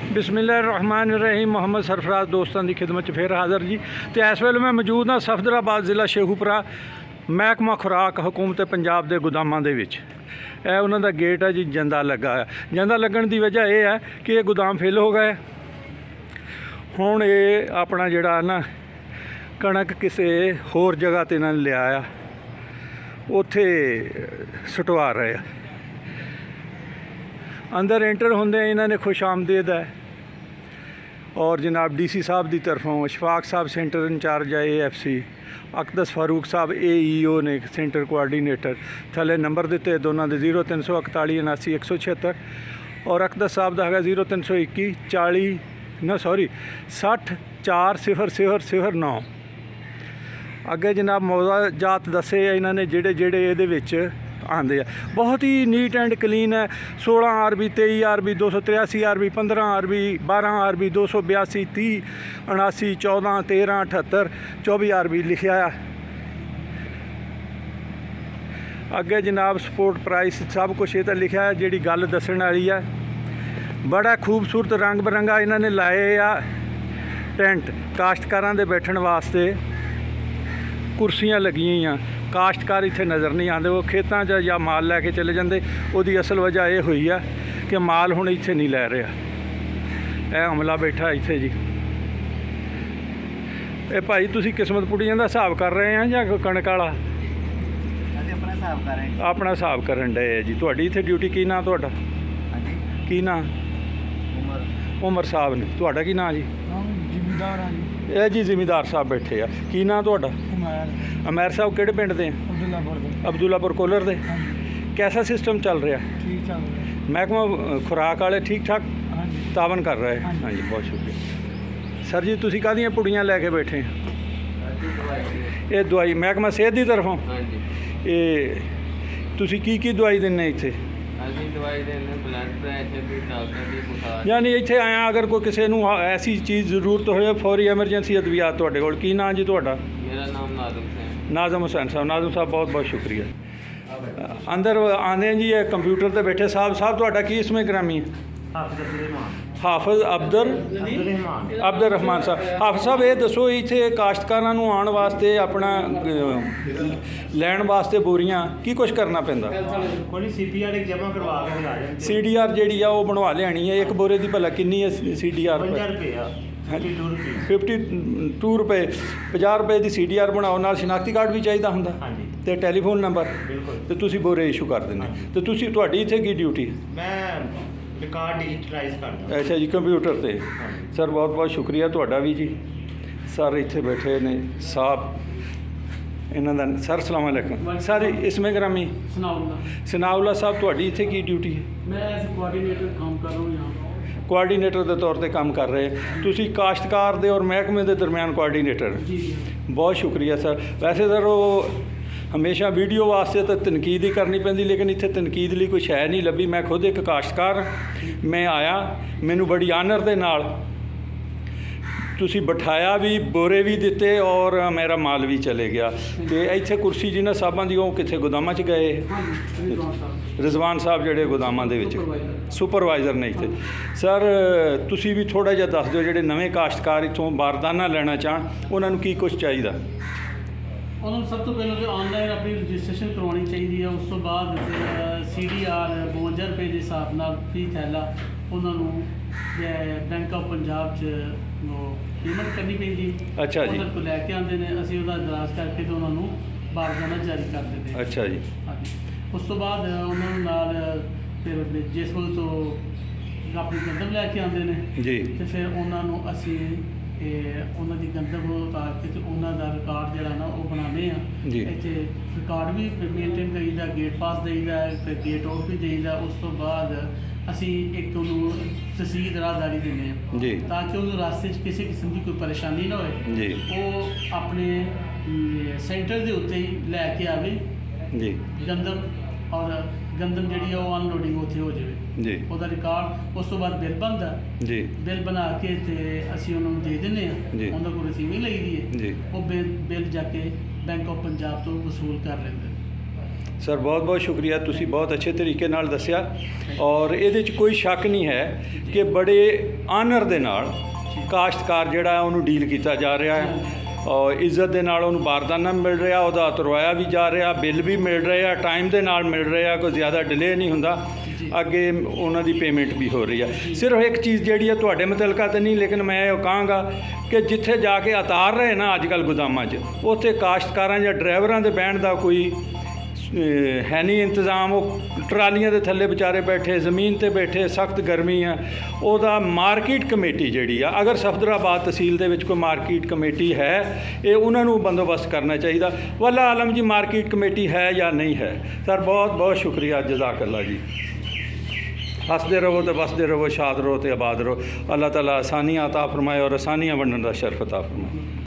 बिस्मिल्लाहिर्रहमानिर्रहीम। मोहम्मद सरफराज दोस्तों की खिदमत फिर हाज़र जी। तो इस वेले मैं मौजूद हाँ सफदराबाद ज़िला शेखूपुरा महकमा खुराक हुकूमत पंजाब के गोदामां दे विच। यह उन्हों का गेट है जी, जंदा लगा है। जंदा लगन की वजह यह है कि ये गोदाम फिल हो गए। हुण ये अपना जिहड़ा ना कणक किसी होर जगह ते इन्होंने लिया आ, उत्थे सुटवा रहे हैं। अंदर एंटर होंदे इन्होंने खुश आमदीद है। और जनाब DC साहब की तरफों अशफाक साहब सेंटर इंचार्ज है AFC, अकदस फारूक साहब AEO ने सेंटर कोआर्डीनेटर, थले नंबर दिते दोनों के 0341 79 176 और अकदस साहब का है 0321 40 60 4 009। अगे जनाब मौजाजात दसे इन्होंने जेड़े जेड़े ये आंदे आ। बहुत ही नीट एंड क्लीन है। 16 RB 23 RB 283 RB 15 RB 12 RB 282 30 79 14 13 78 24 RB लिखा है। अगे जनाब सपोर्ट प्राइस सब कुछ ये तो लिखा है। जी गल दसन वाली है, बड़ा खूबसूरत रंग बिरंगा इन्होंने लाए आ टेंट। काश्तकारां दे बैठण वास्ते कुर्सियां लगी हुई। काश्तकार इत्थे नज़र नहीं आते, वो खेतों च या माल लैके चले जाते। उसकी असल वजह यह हुई है कि माल हुण इत्थे नहीं लै रहा। यह अमला बैठा इत्थे जी। ये भाई तुसीं किस्मत पुड़ियां दा हिसाब कर रहे हैं या कणक वाला? अपना हिसाब करन डे जी। तुहाडी इत्थे ड्यूटी की नाम तुहाडा? की नाम? उमर साहब ने। तुहाडा की नाम जी? जिमीदार जी। ये जी जिमीदार साहब बैठे आ। की नाम तुहाडा? अमैर साहब किहड़े पिंड दे? अब्दुल्लापुर कोलर दे। कैसा सिस्टम चल रहा? ठीक चल रहा। महकमा खुराक वाले ठीक ठाक तावन कर रहे हैं? हाँ जी, बहुत शुक्रिया सर जी। तुसीं काहदियां पुड़ियां लैके बैठे? ये दवाई महकमा सेहत की तरफों? ये तुसीं की दवाई दिंदे इत्थे? यानी इत्थे आया अगर कोई किसी नूं ऐसी चीज़ जरूरत हो, फौरी एमरजेंसी अद्वियात तुहाडे कोल। की नाम जी तुहाडा? मेरा नाम नाज़म हुसैन साहब। नाज़म साहब बहुत बहुत शुक्रिया। अंदर आने जी ये कंप्यूटर पर बैठे साहब तुहाडा की इसमें ग्रामी है? हाफिज़ अब्दुल रहमान साहब। हाफिज़ साहब ये दसो इत्थे काश्तकारां नूं आउण वास्ते अपना लैण वास्ते बोरियां की कुछ करना पैंदा? CPR जमा करवा के CDR जिहड़ी आ वो बनवा लियानी है। एक बोरे की भला किन्नी है CDR? 52 रुपए। 50 रुपए की CDR बनाओ, नाल शनाख्ती कार्ड भी चाहिए हुंदा ते टैलीफोन नंबर, तो तुसीं बोरे इशू कर दिंदे। तो तुसीं तुहाडी इत्थे की ड्यूटी? मैं रिकॉर्ड डिजिटलाइज करदा। अच्छा जी, कंप्यूटर से। सर बहुत बहुत शुक्रिया तुहाडा भी जी। सर इत्थे बैठे ने साहब इन्हां दा। सर अस्सलाम वालेकुम। सर इसमें ग्रामी सनाउल्ला साहब तुहाडी इत्थे की ड्यूटी है? मैं एज कोऑर्डिनेटर काम कर रहा हूँ यहाँ। कोआर्डीनेटर के तौर पर काम कर रहे हैं तुसीं काश्तकार दे और महकमे के दरम्यान कोआर्डीनेटर? जी। बहुत शुक्रिया सर। वैसे सर वो हमेशा वीडियो वास्ते तो तनकीद ही करनी पैंदी, लेकिन इत्थे तनकीद लिए कोई शै नहीं लभी। मैं खुद एक काश्तकार, मैं आया, मैनू बड़ी आनर दे नाल तुसी बिठाया भी, बोरे भी दिते और मेरा माल भी चले गया। तो इत्थे कुर्सी जिन्हां साहबां दी ओह कित्थे गोदामां च गए? रिजवान साहब जिहड़े गोदामां दे विच सुपरवाइज़र ने इत्थे। सर तुसी भी थोड़ा जिहा दस दिओ जिहड़े नवें काश्तकार इत्थों बारदाना लेना चाहण उन्हां नूं की कुछ चाहीदा? उन्होंने सब तो पहले तो ऑनलाइन अपनी रजिस्ट्रेशन करवानी चाहिए। उस तो बाद CDR 52 रुपए के हिसाब नाल फी थैला उन्होंने बैंक ऑफ पंजाब पेमेंट करनी पैंदी। अच्छा जी। उन्होंने को लैके आते हैं, असीं उहदा दराज करके तो उन्होंने बारदाना जारी कर देते हैं। अच्छा जी। हाँ जी। उस तो बाद उन्होंने नाल फिर जिस वेले तो अपनी गंदम लैके आते हैं जी, तो फिर उन्होंने असीं उन्हों की गंदम उतार के तो उन्होंने रिकॉर्ड जोड़ा ना वो बनाने जी। इतने रिकॉर्ड भी मेनटेन करीदा, गेट पास देईदा, फिर गेट आउट भी देईदा। उस तो बाद असी एक उन्होंने तहसील राहदारी देने जी, ताकि उन्होंने रास्ते किसी किस्म की कोई परेशानी ना हो जी, वो अपने सेंटर के उत्ते ही लैके आवे जी, गंदम। और गंदम जी अनलोडिंग उत्थे हो जाए जी, ਉਹਦਾ ਰਿਕਾਰਡ। ਉਸ ਤੋਂ ਬਾਅਦ ਬਿੱਲ ਬਣਦਾ जी, ਬਿੱਲ ਬਣਾ ਕੇ ਤੇ ਅਸੀਂ ਉਹਨਾਂ ਨੂੰ ਦੇ ਦਿੰਦੇ ਜੀ। ਹਾਂ। ਉਹਨਾਂ ਕੋਲ ਰਸੀਦ ਵੀ ਲਈ ਦੀ ਹੈ। जी। ਉਹ ਬਿੱਲ ਜਾ ਕੇ ਬੈਂਕ ਆਫ ਪੰਜਾਬ ਤੋਂ ਵਸੂਲ ਕਰ ਲੈਂਦੇ। ਸਰ ਬਹੁਤ ਬਹੁਤ ਸ਼ੁਕਰੀਆ, ਤੁਸੀਂ ਬਹੁਤ ਅੱਛੇ ਤਰੀਕੇ ਨਾਲ ਦੱਸਿਆ ਔਰ ਇਹਦੇ 'ਚ ਕੋਈ ਸ਼ੱਕ ਨਹੀਂ ਹੈ ਕਿ ਬੜੇ ਆਨਰ ਦੇ ਨਾਲ ਕਾਸ਼ਤਕਾਰ ਜਿਹੜਾ ਹੈ ਉਹਨੂੰ ਡੀਲ ਕੀਤਾ ਜਾ ਰਿਹਾ ਹੈ ਔਰ ਇੱਜ਼ਤ ਦੇ ਨਾਲ ਉਹਨੂੰ ਬਾਰਦਾਨਾ ਮਿਲ ਰਿਹਾ, ਉਹਦਾ ਤੁਰਵਾਇਆ ਵੀ ਜਾ ਰਿਹਾ, ਬਿੱਲ ਵੀ ਮਿਲ ਰਹੇ ਆ, ਟਾਈਮ ਦੇ ਨਾਲ ਮਿਲ ਰਿਹਾ, ਕੋਈ ਜ਼ਿਆਦਾ ਡਿਲੇ ਨਹੀਂ ਹੁੰਦਾ, ਅੱਗੇ ਉਹਨਾਂ ਦੀ ਪੇਮੈਂਟ ਵੀ ਹੋ ਰਹੀ ਆ। ਸਿਰਫ ਇੱਕ ਚੀਜ਼ ਜਿਹੜੀ ਹੈ ਤੁਹਾਡੇ ਮੁਤਲਕਾ ਤਾਂ ਨਹੀਂ, ਲੇਕਿਨ ਮੈਂ ਇਹ ਕਹਾਂਗਾ ਕਿ ਜਿੱਥੇ ਜਾ ਕੇ ਉਤਾਰ ਰਹੇ ਨਾ ਅੱਜ ਕੱਲ੍ਹ ਗੋਦਾਮਾਂ 'ਚ, ਉੱਥੇ ਕਾਸ਼ਤਕਾਰਾਂ ਜਾਂ ਡਰਾਈਵਰਾਂ ਦੇ ਬਹਿਣ ਦਾ ਕੋਈ ਹੈ ਨਹੀਂ ਇੰਤਜ਼ਾਮ। ਉਹ ਟਰਾਲੀਆਂ ਦੇ ਥੱਲੇ ਵਿਚਾਰੇ ਬੈਠੇ, ਜ਼ਮੀਨ ਤੇ ਬੈਠੇ, ਸਖਤ ਗਰਮੀ ਆ। ਉਹਦਾ ਮਾਰਕੀਟ ਕਮੇਟੀ ਜਿਹੜੀ ਆ, ਅਗਰ ਸਫਦਰਾਬਾਦ ਤਹਿਸੀਲ ਦੇ ਵਿੱਚ ਕੋਈ ਮਾਰਕੀਟ ਕਮੇਟੀ ਹੈ, ਇਹ ਉਹਨਾਂ ਨੂੰ ਬੰਦੋਬਸਤ ਕਰਨਾ ਚਾਹੀਦਾ। ਵੱਲਾ ਆਲਮ ਜੀ ਮਾਰਕੀਟ ਕਮੇਟੀ ਹੈ ਜਾਂ ਨਹੀਂ ਹੈ? ਸਰ ਬਹੁਤ ਬਹੁਤ ਸ਼ੁਕਰੀਆ, ਜਜ਼ਾਕੱਲਾ ਜੀ। ਹੱਸਦੇ ਰਹੋ ਤੇ ਵਸਦੇ ਰਹੋ, ਸ਼ਾਦ ਰਹੋ ਤੇ ਆਬਾਦ ਰਹੋ। ਅੱਲਾਹ ਤਾਲਾ ਆਸਾਨੀਆਂ ਅਤਾ ਫਰਮਾਏ ਔਰ ਆਸਾਨੀਆਂ ਵੰਡਣ ਦਾ ਸ਼ਰਫ ਅਤਾ ਫਰਮਾਏ।